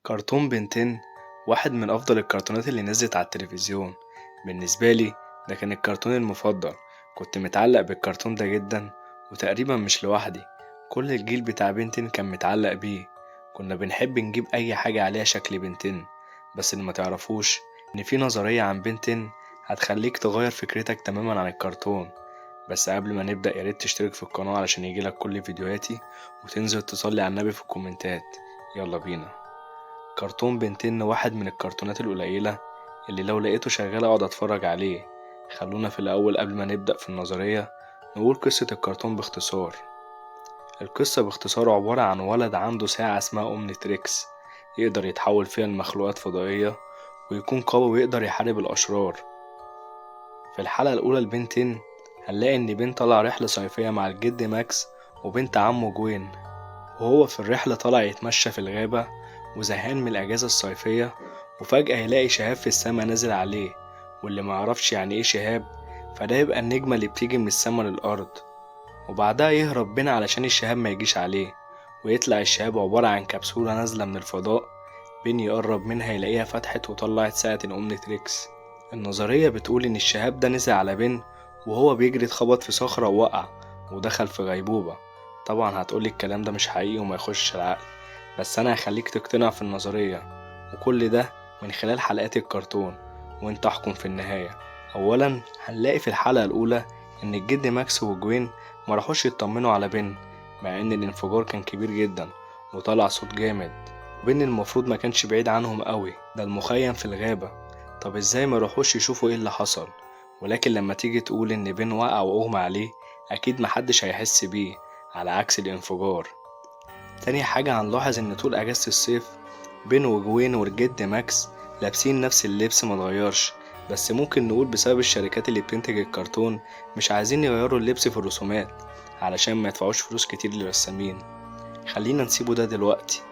كرتون بنتين واحد من أفضل الكرتونات اللي نزلت على التلفزيون. بالنسبة لي ده كان الكرتون المفضل. كنت متعلق بالكرتون ده جدا، وتقريبا مش لوحدي، كل الجيل بتاع بنتين كان متعلق بيه. كنا بنحب نجيب أي حاجة عليها شكل بنتين. بس اللي ما تعرفوش إن في نظرية عن بنتين هتخليك تغير فكرتك تماما عن الكرتون. بس قبل ما نبدأ ياريت تشترك في القناة علشان يجيلك كل فيديوهاتي، وتنزل تصلي على النبي في الكومنتات. يلا بينا. كرتون بنتين واحد من الكرتونات القليلة اللي لو لقيته شغال اقعد اتفرج عليه. خلونا في الاول قبل ما نبدأ في النظرية نقول قصة الكرتون باختصار. القصة باختصار عبارة عن ولد عنده ساعة اسمها اومنيتريكس، يقدر يتحول فيها لمخلوقات فضائية ويكون قوي ويقدر يحارب الأشرار. في الحلقة الأولى لبنتين هنلاقي إن بن طلع رحلة صيفية مع الجد ماكس وبنت عمه جوين، وهو في الرحلة طلع يتمشى في الغابة وزهقان من الأجازة الصيفية، وفجأة يلاقي شهاب في السما نازل عليه. واللي معرفش يعني ايه شهاب، فده يبقى النجمة اللي بتيجي من السما للأرض. وبعدها يهرب بينا علشان الشهاب ما يجيش عليه، ويطلع الشهاب عبارة عن كبسولة نازلة من الفضاء. بين يقرب منها يلاقيها فتحت وطلعت ساعة الأومنيتريكس. النظرية بتقول إن الشهاب ده نزل على بن وهو بيجري اتخبط في صخرة ووقع ودخل في غيبوبة. طبعا هتقولي الكلام ده مش حقيقي وما يخش العقل، بس أنا هخليك تقتنع في النظرية، وكل ده من خلال حلقات الكرتون، وانت احكم في النهاية. أولا هنلاقي في الحلقة الأولى إن الجد ماكس وجوين مراحوش يطمنوا على بن، مع إن الانفجار كان كبير جدا وطلع صوت جامد. بن المفروض ما كانش بعيد عنهم قوي، ده المخيم في الغابة. طب ازاي ما راحوش يشوفوا ايه اللي حصل؟ ولكن لما تيجي تقول ان بن وقع واغمى عليه، اكيد محدش هيحس بيه، على عكس الانفجار. تاني حاجة هنلاحظ ان طول اجازة الصيف بن وجوين والجد ماكس لابسين نفس اللبس متغيرش، بس ممكن نقول بسبب الشركات اللي بتنتج الكرتون مش عايزين يغيروا اللبس في الرسومات علشان ما يدفعوش فلوس كتير للرسامين. خلينا نسيبه ده دلوقتي.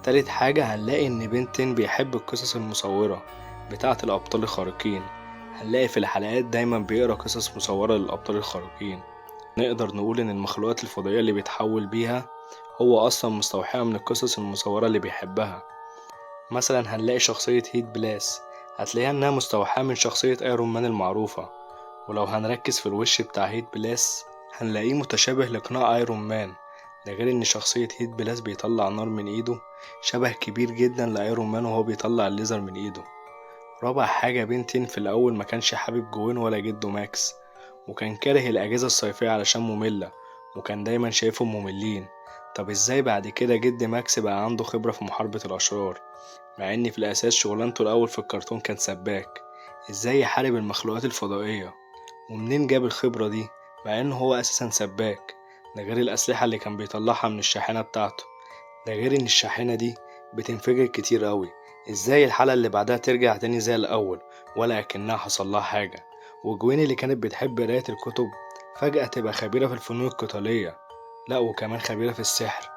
تالت حاجة هنلاقي إن بنتين بيحب القصص المصورة بتاعة الأبطال الخارقين. هنلاقي في الحلقات دايما بيقرأ قصص مصورة للأبطال الخارقين. نقدر نقول إن المخلوقات الفضائية اللي بيتحول بيها هو أصلا مستوحاة من القصص المصورة اللي بيحبها. مثلا هنلاقي شخصية هيت بلاس، هتلاقيها إنها مستوحاة من شخصية ايرون مان المعروفة. ولو هنركز في الوش بتاع هيت بلاس هنلاقيه متشابه لقناع ايرون مان. ده غير ان شخصية هيت بلاس بيطلع نار من ايده شبه كبير جدا لايرون مان وهو بيطلع الليزر من ايده. رابع حاجة بنتين في الاول ما كانش حابب جوين ولا جده ماكس، وكان كاره الاجازة الصيفية علشان مملة، وكان دايما شايفهم مملين. طب ازاي بعد كده جد ماكس بقى عنده خبرة في محاربة الاشرار، مع ان في الاساس شغلانته الاول في الكرتون كان سباك؟ ازاي يحارب المخلوقات الفضائية؟ ومنين جاب الخبرة دي مع انه هو اساسا سباك؟ ده غير الاسلحة اللي كان بيطلعها من الشاحنة بتاعته. ده غير ان الشاحنة دي بتنفجر كتير قوي. ازاي الحلقة اللي بعدها ترجع تاني زي الاول ولا اكنها حصلها حاجة؟ وجوين اللي كانت بتحب قراية الكتب فجأة تبقى خبيرة في الفنون القتالية، لا وكمان خبيرة في السحر.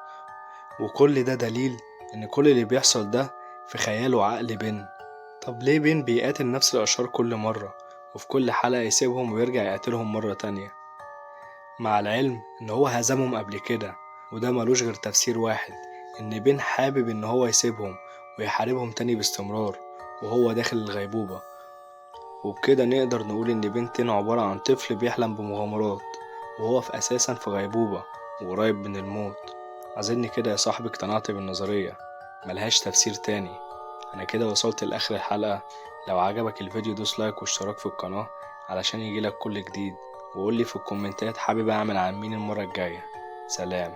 وكل ده دليل ان كل اللي بيحصل ده في خيال وعقل بن. طب ليه بين بيقاتل نفس الأشرار كل مرة، وفي كل حلقة يسيبهم ويرجع يقاتلهم مرة تانية، مع العلم إن هو هزمهم قبل كده؟ وده ملوش غير تفسير واحد، إن بين حابب إن هو يسيبهم ويحاربهم تاني باستمرار وهو داخل الغيبوبة. وبكده نقدر نقول إن بنتين عبارة عن طفل بيحلم بمغامرات وهو في أساسا في غيبوبة وقريب من الموت. أظن كده يا صاحبي اقتنعت بالنظرية، ملهاش تفسير تاني. انا كده وصلت لاخر الحلقة. لو عجبك الفيديو دوس لايك واشتراك في القناة علشان يجيلك كل جديد، وقولي في الكومنتات حابب اعمل عن مين المرة الجاية. سلام.